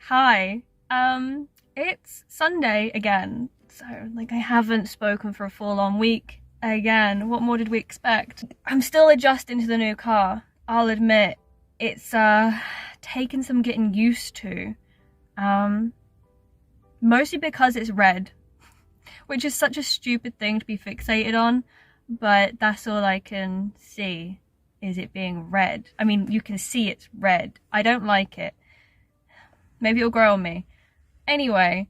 Hi. It's Sunday again, so like I haven't spoken for a full-on week again. What more did we expect? I'm still adjusting to the new car. I'll admit it's taken some getting used to. Mostly because it's red, which is such a stupid thing to be fixated on, but that's all I can see is it being red. I mean, you can see it's red. I don't like it. Maybe it'll grow on me. Anyway,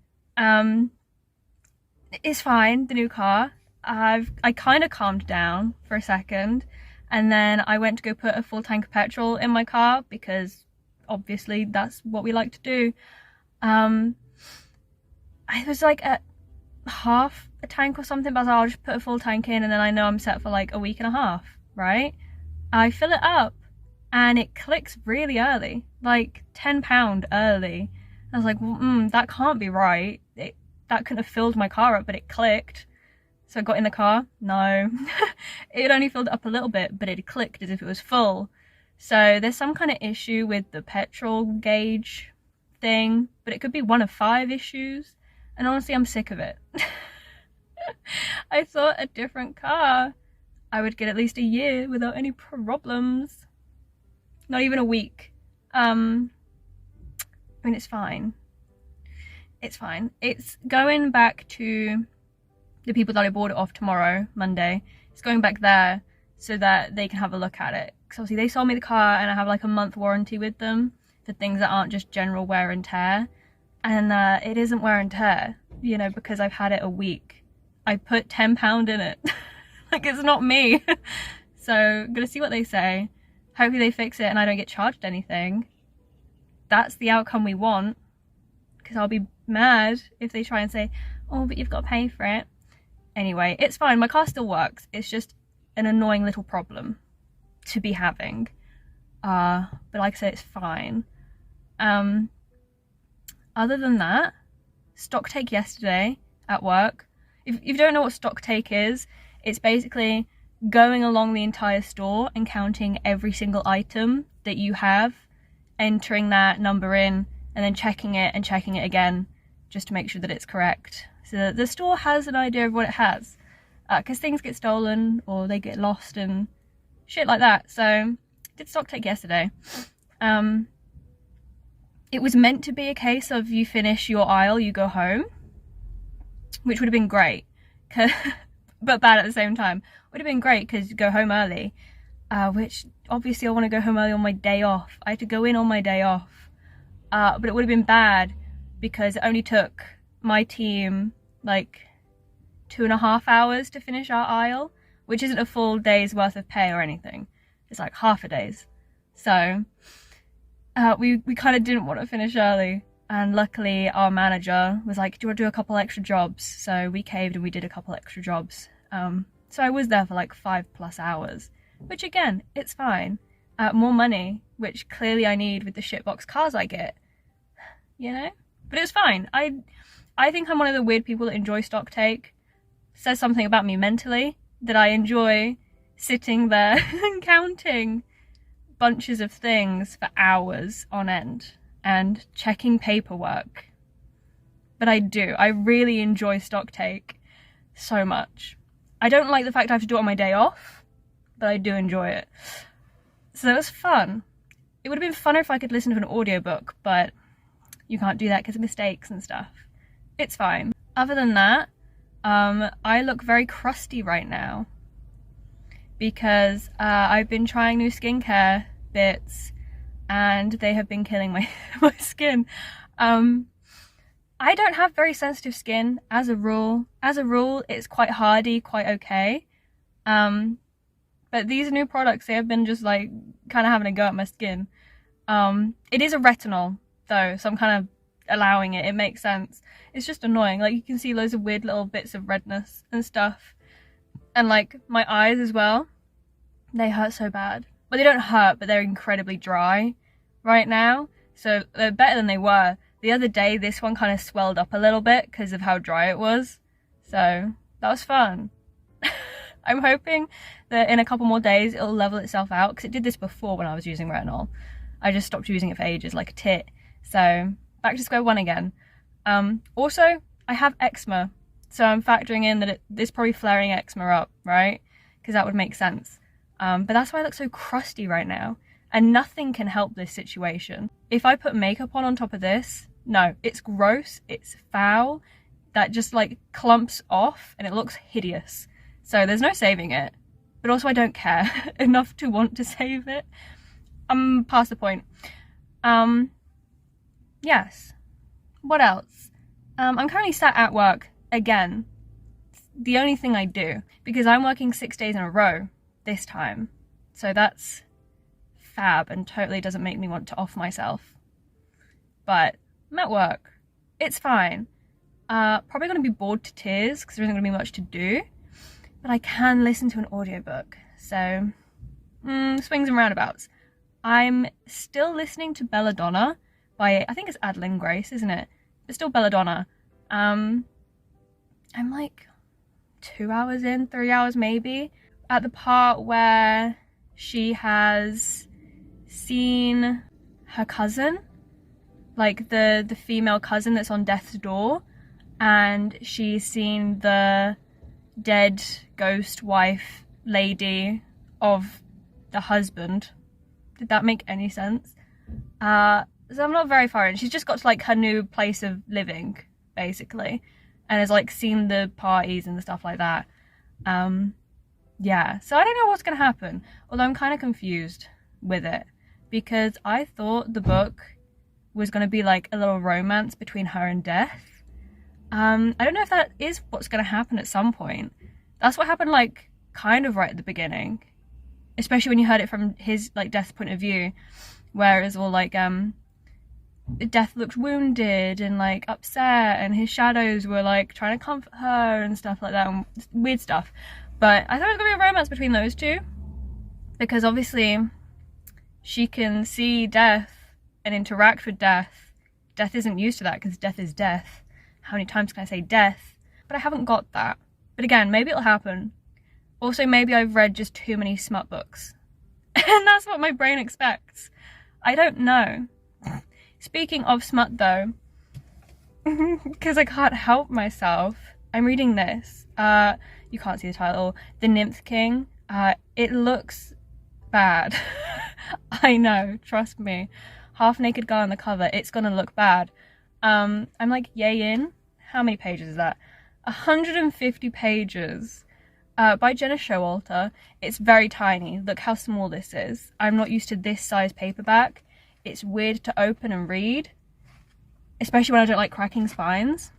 it's fine, the new car. I kind of calmed down for a second, and then I went to go put a full tank of petrol in my car because obviously that's what we like to do. I was like at half a tank or something, but I was like, I'll just put a full tank in and then I know I'm set for like a week and a half, right? I fill it up and it clicks really early, like £10 early. I was like, well, that can't be right. That couldn't have filled my car up, but it clicked. So I got in the car, no. It only filled it up a little bit, but it clicked as if it was full. So there's some kind of issue with the petrol gauge thing, but it could be one of 5 issues. And honestly, I'm sick of it. I thought a different car, I would get at least a year without any problems. Not even a week. I mean, it's fine. It's fine. It's going back to the people that I bought it off tomorrow, Monday. It's going back there so that they can have a look at it. Because obviously they sold me the car and I have like a month warranty with them for things that aren't just general wear and tear. And it isn't wear and tear, you know, because I've had it a week. I put £10 in it. Like, it's not me. So I'm gonna see what they say. Hopefully they fix it and I don't get charged anything. That's the outcome we want. Because I'll be mad if they try and say, oh, but you've got to pay for it. Anyway, it's fine. My car still works. It's just an annoying little problem to be having. But like I said, it's fine. Other than that, stock take yesterday at work. If you don't know what stock take is, it's basically going along the entire store and counting every single item that you have, entering that number in, and then checking it again just to make sure that it's correct. So the store has an idea of what it has, because things get stolen or they get lost and shit like that. So did stock take yesterday. It was meant to be a case of you finish your aisle, you go home, which would have been great, but bad at the same time. Would have been great because you go home early, which obviously I want to go home early on my day off. I had to go in on my day off, but it would have been bad because it only took my team like 2.5 hours to finish our aisle, which isn't a full day's worth of pay or anything. It's like half a day's. So we kind of didn't want to finish early, and luckily our manager was like, do you want to do a couple extra jobs? So we caved and we did a couple extra jobs. So I was there for like 5+ hours, which again, it's fine. More money, which clearly I need with the shitbox cars I get, you know? But it's fine. I think I'm one of the weird people that enjoy stock take. Says something about me mentally, that I enjoy sitting there and counting bunches of things for hours on end and checking paperwork. But I do. I really enjoy stock take so much. I don't like the fact I have to do it on my day off, but I do enjoy it. So it was fun. It would have been funner if I could listen to an audiobook, but you can't do that because of mistakes and stuff. It's fine. Other than that, I look very crusty right now because I've been trying new skincare bits and they have been killing my skin. I don't have very sensitive skin as a rule. As a rule, it's quite hardy, quite okay. But these new products, they have been just like kind of having a go at my skin. It is a retinol though, so I'm kind of allowing it. It makes sense. It's just annoying. Like, you can see loads of weird little bits of redness and stuff. And like my eyes as well, they hurt so bad. Well, they don't hurt, but they're incredibly dry right now. So they're better than they were. The other day, this one kind of swelled up a little bit because of how dry it was. So that was fun. I'm hoping that in a couple more days, it'll level itself out, because it did this before when I was using retinol. I just stopped using it for ages, like a tit. So, but back to square one again. Also, I have eczema, so I'm factoring in that it's probably flaring eczema up, right? Because that would make sense. But that's why I look so crusty right now, and nothing can help this situation. If I put makeup on top of this, no, it's gross, it's foul, that just like clumps off and it looks hideous. So there's no saving it, but also I don't care enough to want to save it. I'm past the point. Yes. What else? I'm currently sat at work again. The only thing I do, because I'm working 6 days in a row this time. So that's fab and totally doesn't make me want to off myself. But I'm at work. It's fine. Probably going to be bored to tears because there isn't going to be much to do. But I can listen to an audiobook. So, swings and roundabouts. I'm still listening to Belladonna by, I think it's Adalyn Grace, isn't it? But still Belladonna. I'm like 2 hours in, 3 hours maybe, at the part where she has seen her cousin, like the female cousin that's on death's door, and she's seen the dead ghost wife lady of the husband. Did that make any sense? So I'm not very far in. She's just got to like her new place of living, basically, and has like seen the parties and the stuff like that. Yeah, so I don't know what's gonna happen, although I'm kind of confused with it because I thought the book was gonna be like a little romance between her and Death. I don't know if that is what's gonna happen at some point. That's what happened like kind of right at the beginning, especially when you heard it from his like Death's point of view, where it's all like Death looked wounded and like upset, and his shadows were like trying to comfort her and stuff like that, and weird stuff. But I thought it was gonna be a romance between those two, because obviously she can see Death and interact with Death. Death isn't used to that because Death is Death. How many times can I say Death? But I haven't got that. But again, maybe it'll happen. Also, maybe I've read just too many smut books. And that's what my brain expects. I don't know. Speaking of smut though, because I can't help myself, I'm reading this. You can't see the title. The Nymph King. It looks bad. I know, trust me. Half naked girl on the cover, it's gonna look bad. I'm like yay in. How many pages is that? 150 pages. By Gena Showalter. It's very tiny. Look how small this is. I'm not used to this size paperback. It's weird to open and read, especially when I don't like cracking spines.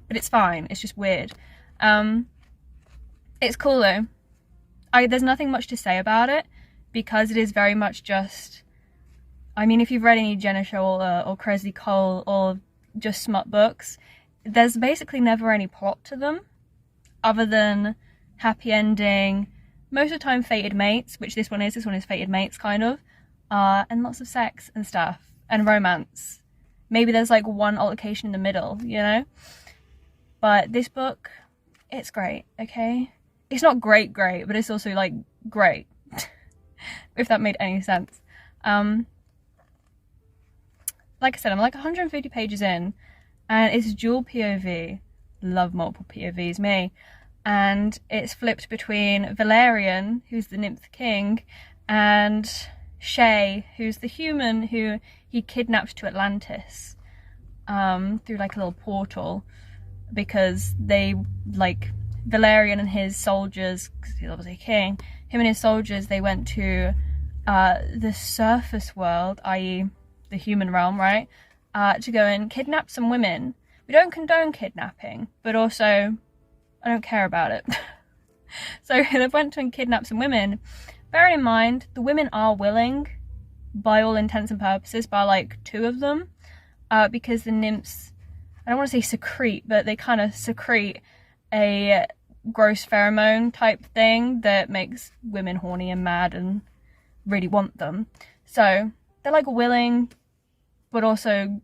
But it's fine. It's just weird. It's cool though. There's nothing much to say about it because it is very much just. I mean, if you've read any Gena Showalter or Crescent or just smut books, there's basically never any plot to them, other than happy ending, most of the time fated mates, which this one is fated mates kind of, and lots of sex and stuff, and romance. Maybe there's like one altercation in the middle, you know? But this book, it's great, okay? It's not great, but it's also like great, if that made any sense. Like I said, I'm like 150 pages in, and it's dual POV. Love multiple POVs, me. And it's flipped between Valerian, who's the Nymph King, and Shay, who's the human who he kidnapped to Atlantis through like a little portal, because they, like, Valerian and his soldiers, because he's obviously a king, him and his soldiers, they went to the surface world, i.e. the human realm, right, to go and kidnap some women. We don't condone kidnapping, but also I don't care about it. So they went to and kidnapped some women. Bear in mind, the women are willing, by all intents and purposes, by like 2 of them, because the nymphs, I don't want to say secrete, but they kind of secrete a gross pheromone type thing that makes women horny and mad and really want them. So they're like willing, but also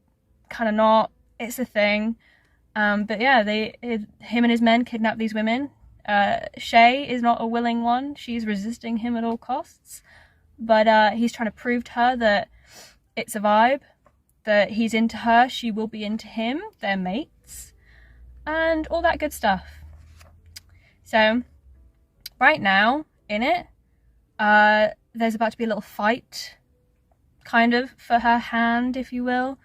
kind of not. It's a thing. But yeah, him and his men kidnap these women. Shay is not a willing one. She's resisting him at all costs. But he's trying to prove to her that it's a vibe. that he's into her, she will be into him, they're mates, and all that good stuff. So right now in it, there's about to be a little fight, kind of, for her hand, if you will,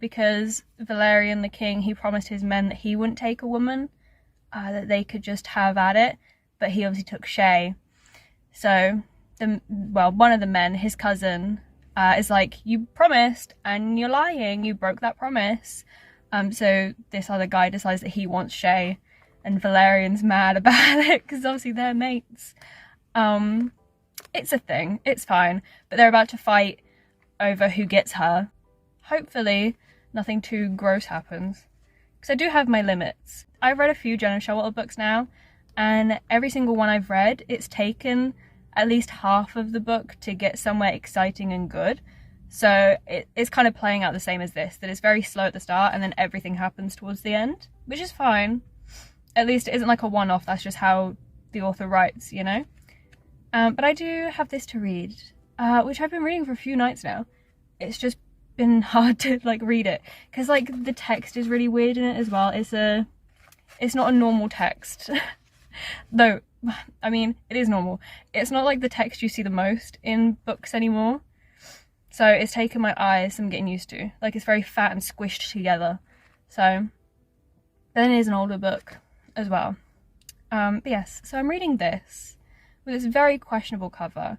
because Valerian the king, he promised his men that he wouldn't take a woman, that they could just have at it, but he obviously took Shay. So one of the men, his cousin, is like, you promised and you're lying, you broke that promise. So this other guy decides that he wants Shay, and Valerian's mad about it because obviously they're mates. It's a thing, it's fine, but they're about to fight over who gets her. Hopefully nothing too gross happens, because I do have my limits. I've read a few Gena Showalter books now, and every single one I've read, it's taken at least half of the book to get somewhere exciting and good. So it's kind of playing out the same as this, that it's very slow at the start and then everything happens towards the end, which is fine. At least it isn't like a one-off, that's just how the author writes, you know? But I do have this to read, which I've been reading for a few nights now. It's just been hard to like read it, because like the text is really weird in it as well. It's not a normal text. Though, I mean, it is normal. It's not like the text you see the most in books anymore. So it's taken my eyes some getting used to. Like, it's very fat and squished together. So, then it is an older book as well. But yes, so I'm reading this with this very questionable cover.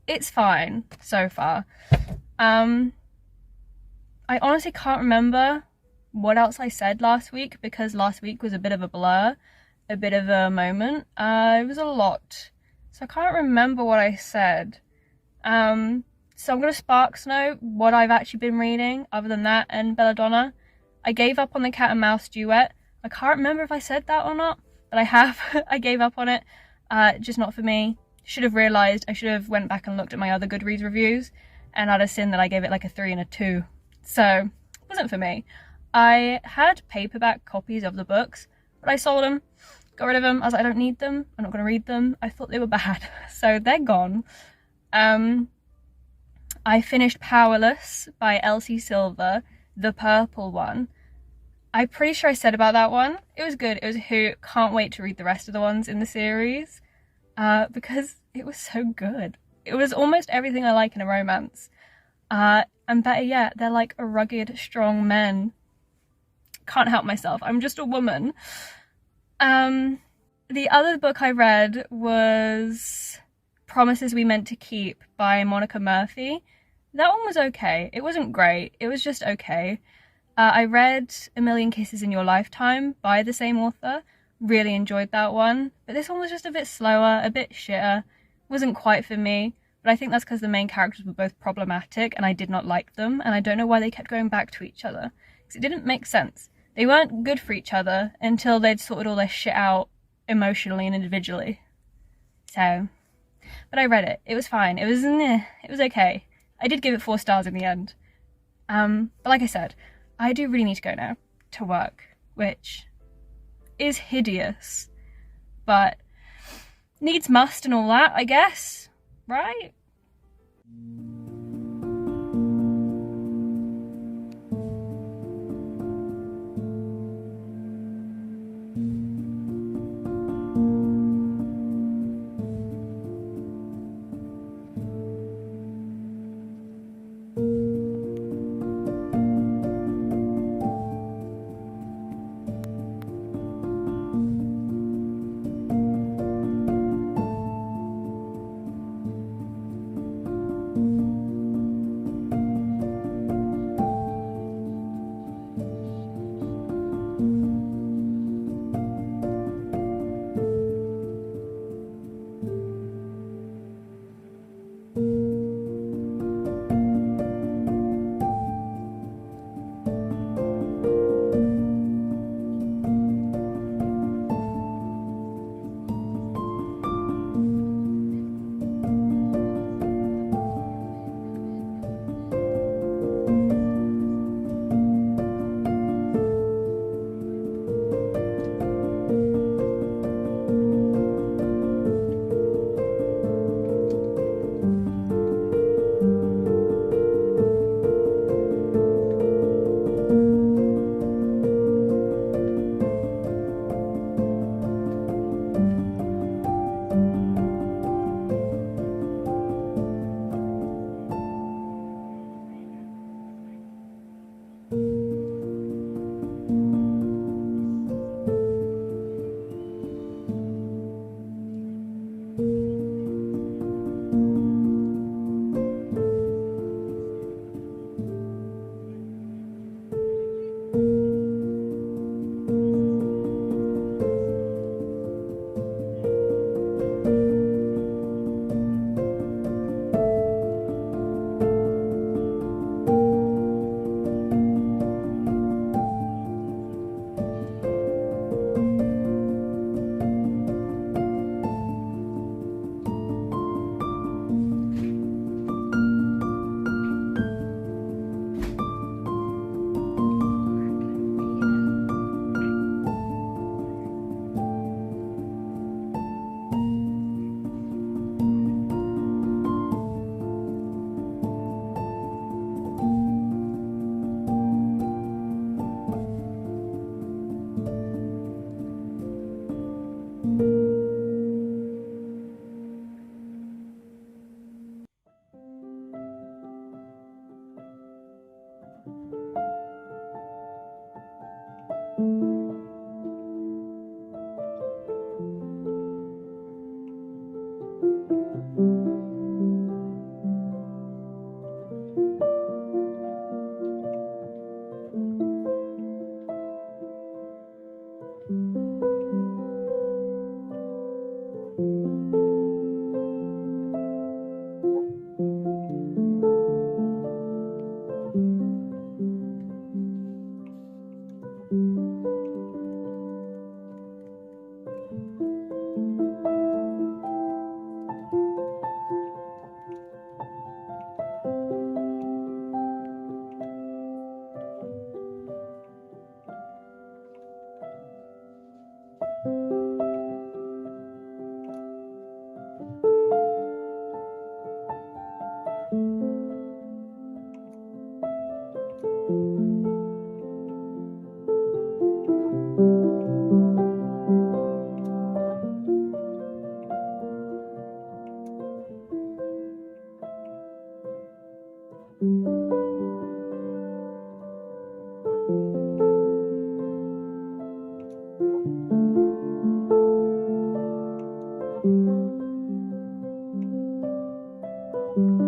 It's fine so far. I honestly can't remember what else I said last week, because last week was a bit of a blur, a bit of a moment. It was a lot, so I can't remember what I said. So I'm gonna sparks note what I've actually been reading other than that and Belladonna. I gave up on the cat and mouse duet. I can't remember if I said that or not, but I have. I gave up on it. Just not for me. Should have realised. I should have went back and looked at my other Goodreads reviews, and I'd have seen that I gave it like a 3 and a 2. So it wasn't for me. I had paperback copies of the books, but I sold them, got rid of them. I was like, I don't need them, I'm not going to read them. I thought they were bad, so they're gone. I finished Powerless by Elsie Silver, the purple one. I'm pretty sure I said about that one, it was good, it was a hoot. Can't wait to read the rest of the ones in the series, because it was so good. It was almost everything I like in a romance. And better yet, they're like a rugged, strong men. Can't help myself, I'm just a woman. The other book I read was Promises We Meant to Keep by Monica Murphy. That one was okay. It wasn't great, it was just okay. I read A Million Kisses in Your Lifetime by the same author. Really enjoyed that one. But this one was just a bit slower, a bit shitter. Wasn't quite for me. But I think that's because the main characters were both problematic and I did not like them. And I don't know why they kept going back to each other, because it didn't make sense. They weren't good for each other until they'd sorted all their shit out emotionally and individually. So, but I read it. It was fine. It was okay. I did give it 4 stars in the end. But like I said, I do really need to go now to work, which is hideous, but needs must and all that, I guess, right? you.